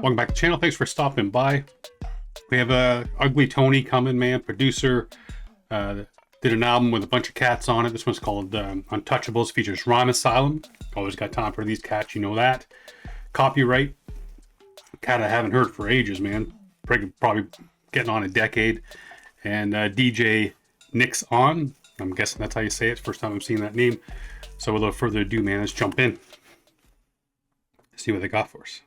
Welcome back to the channel. Thanks for stopping by. We have Ugly Tony coming, man, producer. Did an album with a bunch of cats on it. This one's called Untouchables. Features Asylum. Always got time for these cats, you know that. Copywrite. Cat I haven't heard for ages, man. Probably getting on a decade. And DJ Nix'On. I'm guessing that's how you say it. First time I'm seeing that name. So without further ado, man, let's jump in. See what they got for us.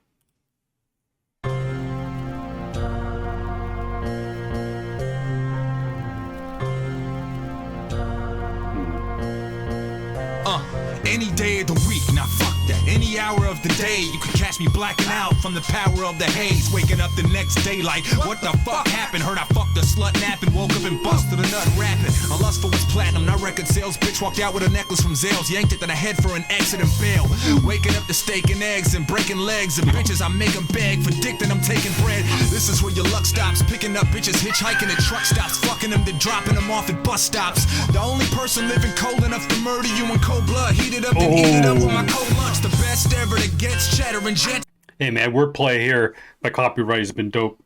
Any day of the week, now fuck that. Any hour of the day, you can catch me blacking out from the power of the haze. Waking up the next day like, what the fuck happened? Heard I fucked a slut napping, woke up and busted a nut rapping. A lustful was platinum, not record sales. Bitch walked out with a necklace from Zales, yanked it to the head for an exit and bail. Waking up to steak and eggs and breaking legs. And bitches, I make them beg for dick, then I'm taking bread. This is where your luck stops. Picking up bitches, hitchhiking at truck stops. Fucking them, then dropping them off at bus stops. The only person living cold enough to murder you in cold blood. Heated up and eat it up with my cold lunch. The best ever that gets cheddar and jet. Hey man, wordplay here by Copywrite has been dope.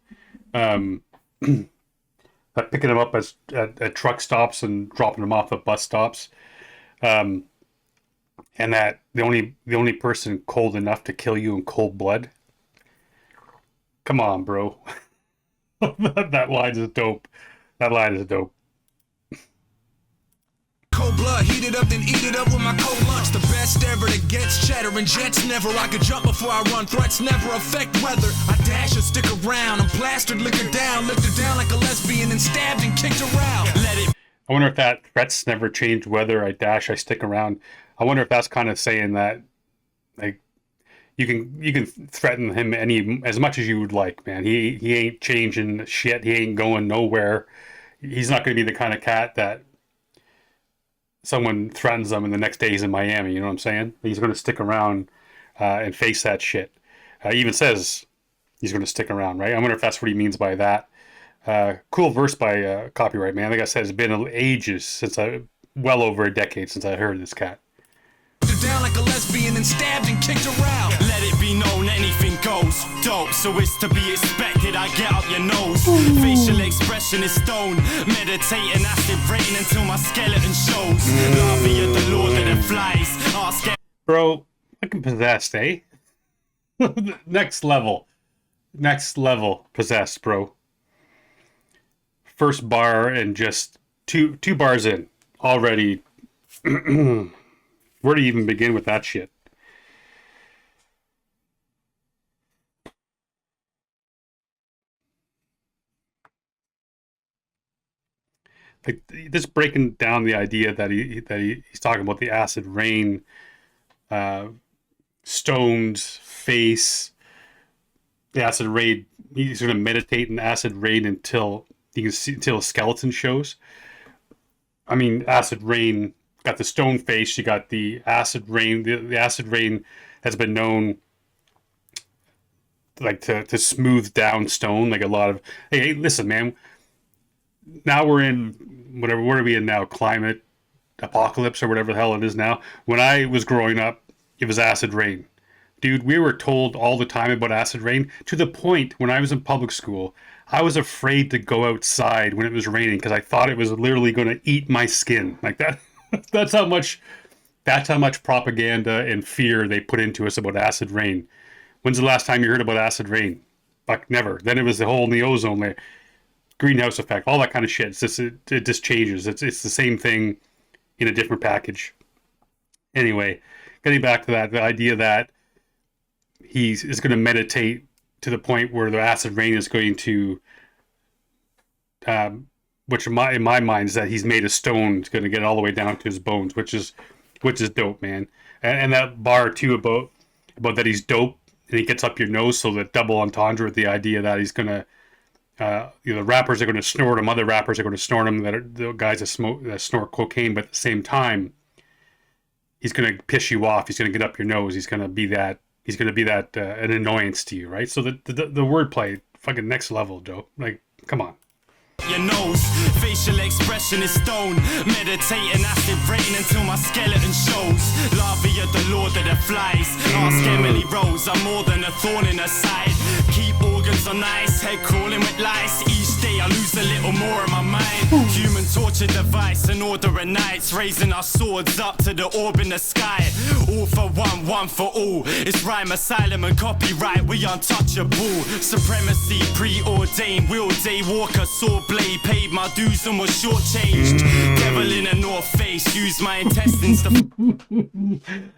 By picking them up at truck stops and dropping them off at bus stops, and that the only person cold enough to kill you in cold blood. Come on, bro. That line is dope. That line is dope. Cold blood, heat it up, then eat it up with my cold lunch. The best ever that gets cheddar and jets never. I could jump before I run, threats never affect weather. I dash and stick around, I'm plastered, liquor down, lifted down like a lesbian and stabbed and kicked around. Let it. I wonder if that threats never change whether I dash, I stick around. I wonder if that's kind of saying that, like, you can threaten him as much as you would like, man. He ain't changing shit. He ain't going nowhere. He's not going to be the kind of cat that someone threatens him and the next day he's in Miami, you know what I'm saying? He's going to stick around and face that shit. He even says he's going to stick around, right? I wonder if that's what he means by that. Cool verse by Copywrite, man. Like I said, it's been ages well over a decade since I heard this cat. Down like a lesbian and stabbed and kicked around. Let it be known, anything goes. Dope, so it's to be expected. I get out your nose. Facial expression is stone. Meditating acid rain until my skeleton shows. Larvae of the Lord that flies. Ask Bro, fucking possessed, eh? Next level possessed, bro. First bar and just two bars in already. Where do you even begin with that shit? Like, just breaking down the idea that he's talking about the acid rain, stoned face, the acid rain. He's going to meditate in acid rain until a skeleton shows. I mean, acid rain. Got the stone face, you got the acid rain. The acid rain has been known like to smooth down stone, like a lot of hey, listen, man. Now we're in what are we in now? Climate apocalypse or whatever the hell it is now. When I was growing up, it was acid rain. Dude, we were told all the time about acid rain, to the point when I was in public school, I was afraid to go outside when it was raining because I thought it was literally going to eat my skin like that. That's how much propaganda and fear they put into us about acid rain. When's the last time you heard about acid rain? Fuck, never. Then it was the hole in the ozone layer, greenhouse effect, all that kind of shit. It just changes. It's the same thing in a different package. Anyway, getting back to that, the idea that he is going to meditate to the point where the acid rain is going to which in my mind is that he's made of stone. It's going to get all the way down to his bones, which is dope, man. And that bar too about that he's dope and he gets up your nose, so that double entendre with the idea that he's going to, the rappers are going to snort him, other rappers are going to snort him, that are the guys that snort cocaine, but at the same time, he's going to piss you off. He's going to get up your nose. He's going to be that an annoyance to you, right? So the wordplay, fucking next level, dope. Like, come on. your nose. Facial expression is stone. Meditating acid rain until my skeleton shows. Larvae of the lord of the flies. Ask Emily Rose, I'm more than a thorn in her side. Keep organs on ice, head crawling with lice. Each day I lose a little more of my mind. Human torture device, an order of knights. Raising our swords up to the orb in the sky. All for one, one for all. It's rhyme, asylum and copyright, we untouchable. Supremacy preordained, wheel day walker, saw blade. Paid my dues and was shortchanged. Devil in the north face, use my intestines to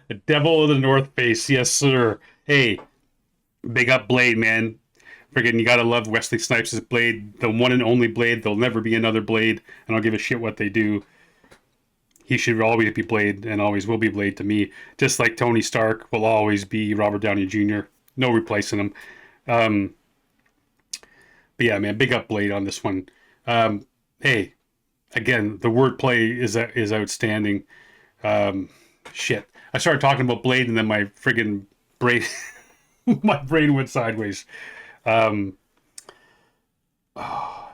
The devil of the North Face, yes sir. Hey, big up Blade, man. Friggin' you gotta love Wesley Snipes' Blade, the one and only Blade. There'll never be another Blade. I don't give a shit what they do. He should always be Blade and always will be Blade to me. Just like Tony Stark will always be Robert Downey Jr. No replacing him. But yeah, man, big up Blade on this one. Hey, again, the wordplay is outstanding. Shit. I started talking about Blade and then my friggin' brain, my brain went sideways. Oh,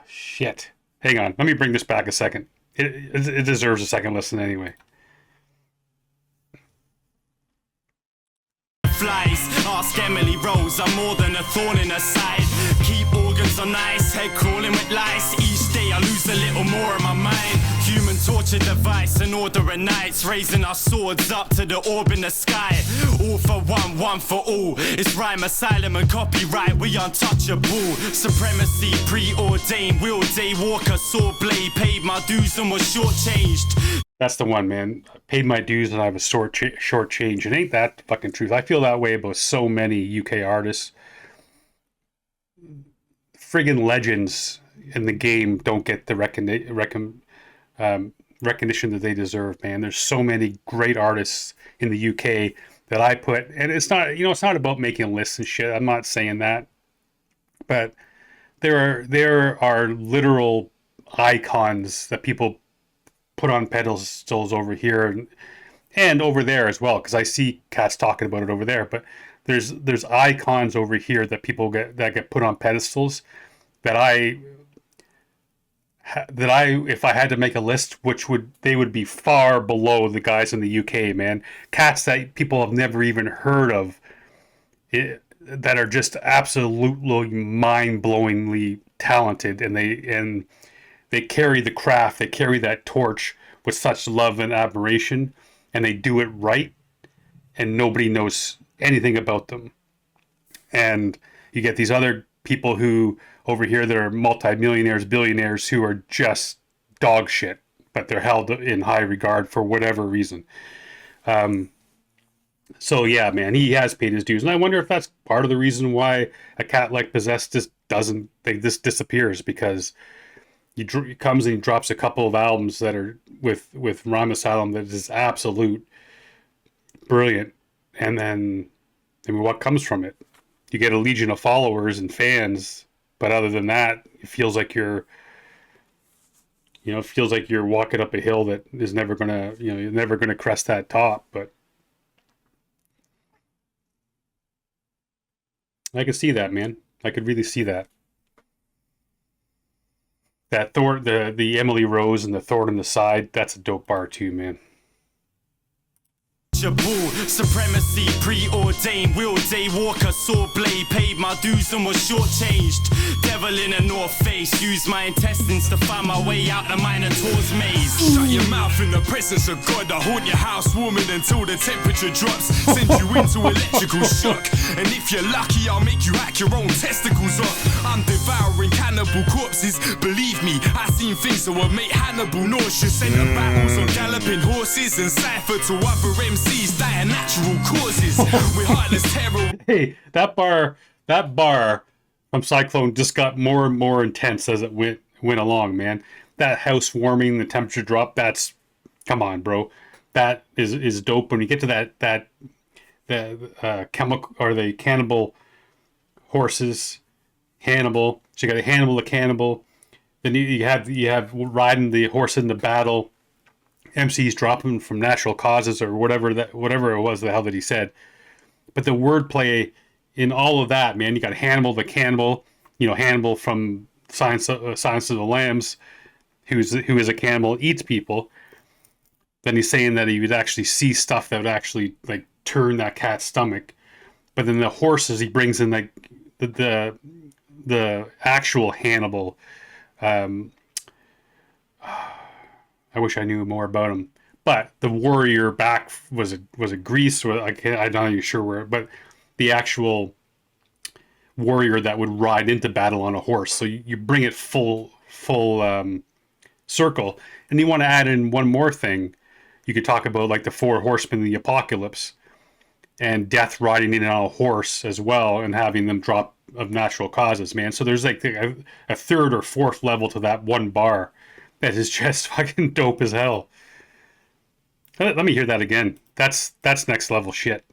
shit. Hang on. Let me bring this back a second. It deserves a second listen anyway. flies. Ask Emily Rose, I'm more than a thorn in her side. Keep organs on ice, head crawling with lice. Each day I lose a little more of my mind. Human torture device, an order of knights. Raising our swords up to the orb in the sky. All for one, one for all. It's rhyme, asylum and copyright, we untouchable. Supremacy preordained, wheel day walker, saw blade. Paid my dues and was shortchanged. That's the one, man. I paid my dues and I have a short change. And ain't that the fucking truth? I feel that way about so many UK artists. Friggin' legends in the game don't get the recognition that they deserve, man. There's so many great artists in the UK that I put, and it's not, it's not about making lists and shit. I'm not saying that, but there are literal icons that people put on pedestals over here and over there as well, because I see cats talking about it over there. But there's icons over here that people get put on pedestals that I if I had to make a list, they would be far below the guys in the UK, man. Cats that people have never even heard of, that are just absolutely mind-blowingly talented, and they carry the craft, they carry that torch with such love and admiration, and they do it right, and nobody knows anything about them. And you get these other people who over here that are multimillionaires, billionaires, who are just dog shit, but they're held in high regard for whatever reason. So yeah, man, he has paid his dues, and I wonder if that's part of the reason why a cat like Possessed just disappears, because he comes and he drops a couple of albums that are with Rhyme Asylum that is absolute brilliant, and then what comes from it? You get a legion of followers and fans, but other than that, it feels like you're walking up a hill that is never gonna, you're never gonna crest that top. But I could see that, man. I could really see that. That thorn, the Emily Rose and the thorn in the side, that's a dope bar too, man. Supremacy preordained, wheel day walker, saw blade. Paid my dues and was shortchanged. Devil in a north face, use my intestines to find my way out the Minotaur's maze. Shut your mouth in the presence of God. I haunt your house warming until the temperature drops. Send you into electrical shock. And if you're lucky, I'll make you hack your own testicles off. I'm devouring cannibal corpses. Believe me, I've seen things that would make Hannibal nauseous. Enter battles on galloping horses and cipher to other MCs die of natural causes. With heartless terror. Hey, that bar from Cyclone just got more and more intense as it went along, man. That house warming, the temperature drop, that's, come on, bro. That is dope. When you get to the chemical, or the cannibal horses, Hannibal. So you got a Hannibal the cannibal. Then you have riding the horse in the battle. MCs dropping from natural causes or whatever it was the hell that he said. But the wordplay in all of that, man, you got Hannibal the cannibal, Hannibal from Silence of the Lambs, who is a cannibal, eats people. Then he's saying that he would actually see stuff that would actually like turn that cat's stomach. But then the horses, he brings in like the actual Hannibal. I wish I knew more about him. But the warrior back was it Greece, or I'm not even sure where, but the actual warrior that would ride into battle on a horse. So you bring it full circle. And you want to add in one more thing. You could talk about like the 4 horsemen of the apocalypse, and death riding in on a horse as well, and having them drop of natural causes, man. So there's like a 3rd or 4th level to that one bar that is just fucking dope as hell. Let me hear that again. That's next level shit.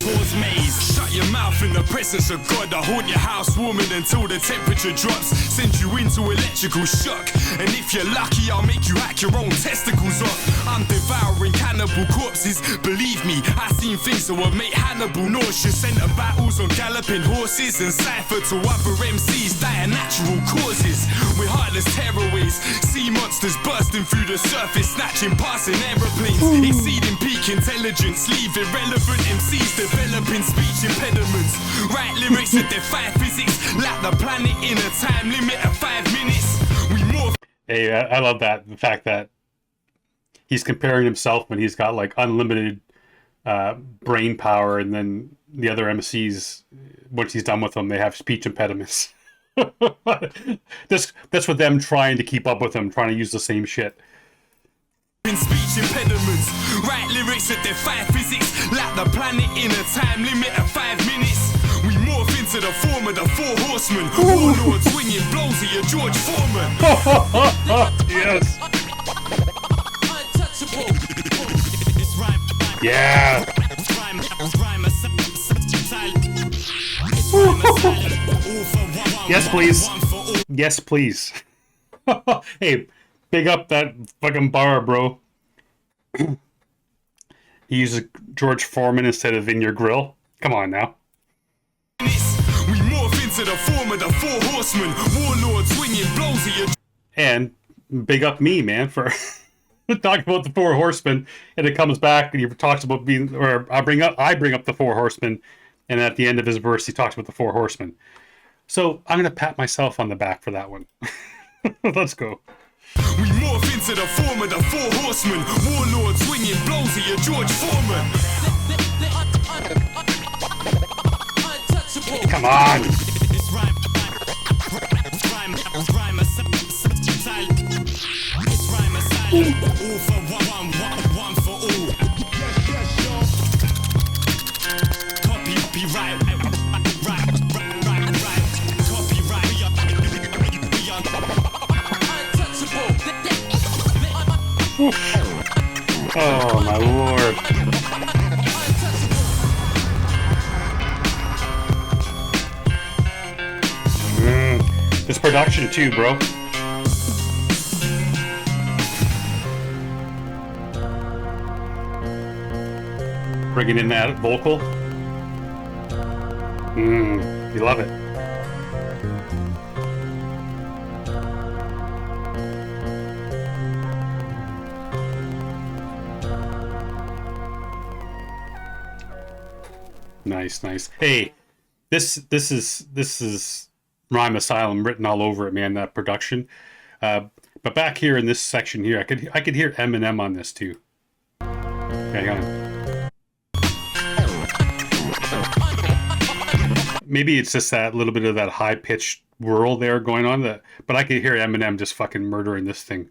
Shut your mouth in the presence of God. I haunt your house warming until the temperature drops. Send you into electrical shock. And if you're lucky, I'll make you hack your own testicles off. I'm devouring cannibal corpses. Believe me, I've seen things that would make Hannibal nauseous. Enter battles on galloping horses and cipher to other MCs die of natural causes. We're heartless terrorists. Sea monsters bursting through the surface, snatching passing aeroplanes, exceeding peak intelligence, leave irrelevant MCs developing speech impediments. Write lyrics that defy physics, like the planet in a time limit of 5 minutes. We morph. Hey, I love that. The fact that he's comparing himself when he's got like unlimited brain power, and then the other MCs, once he's done with them, they have speech impediments. That's with them trying to keep up with him, trying to use the same shit. Speech impediments. Write lyrics that defy physics, like the planet in a time limit of 5 minutes. We morph into the form of the 4 horsemen, warlords swinging blows at your George Foreman. Yes. Yeah. Yes, please. Yes, please. Hey, big up that fucking bar, bro. He uses George Foreman instead of in your grill. Come on now. We morph into the form of the 4 horsemen, warlords swinging blows at your. And big up me, man, for talking about the 4 horsemen, and it comes back and he talks about being, or I bring up the 4 horsemen, and at the end of his verse he talks about the 4 horsemen. So I'm gonna pat myself on the back for that one. Let's go. We morph into the form of the 4 horsemen, warlords swinging blows at your George Foreman. Come on. Oh my lord. This production too, bro. Bringing in that vocal. You love it. Nice. Hey, this is Rhyme Asylum written all over it, man. That production. But back here in this section here, I could hear Eminem on this too. Okay, hang on. Maybe it's just that little bit of that high pitched whirl there going on. But I could hear Eminem just fucking murdering this thing.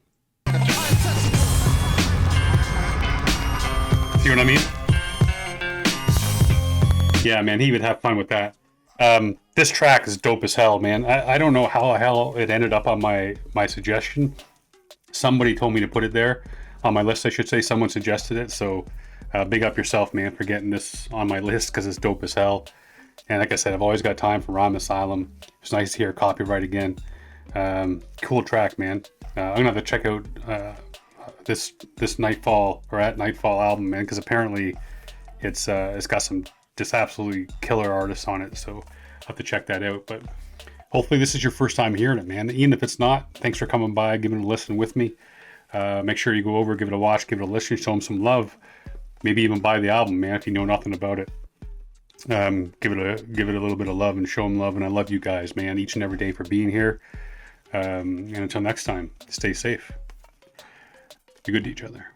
See what I mean? Yeah, man, he would have fun with that. This track is dope as hell, man. I don't know how the hell it ended up on my suggestion. Somebody told me to put it there on my list, I should say. Someone suggested it, so big up yourself, man, for getting this on my list, because it's dope as hell. And like I said, I've always got time for Rhyme Asylum. It's nice to hear Copywrite again. Cool track, man. I'm gonna have to check out this Nightfall, or at Nightfall album, man, because apparently it's got some just absolutely killer artists on it, so I'll have to check that out. But hopefully this is your first time hearing it, man. Even if it's not, thanks for coming by, giving it a listen with me. Make sure you go over, give it a watch, give it a listen, show them some love. Maybe even buy the album, man, if you know nothing about it. Give it a little bit of love and show them love. And I love you guys, man, each and every day for being here. And until next time, stay safe. Be good to each other.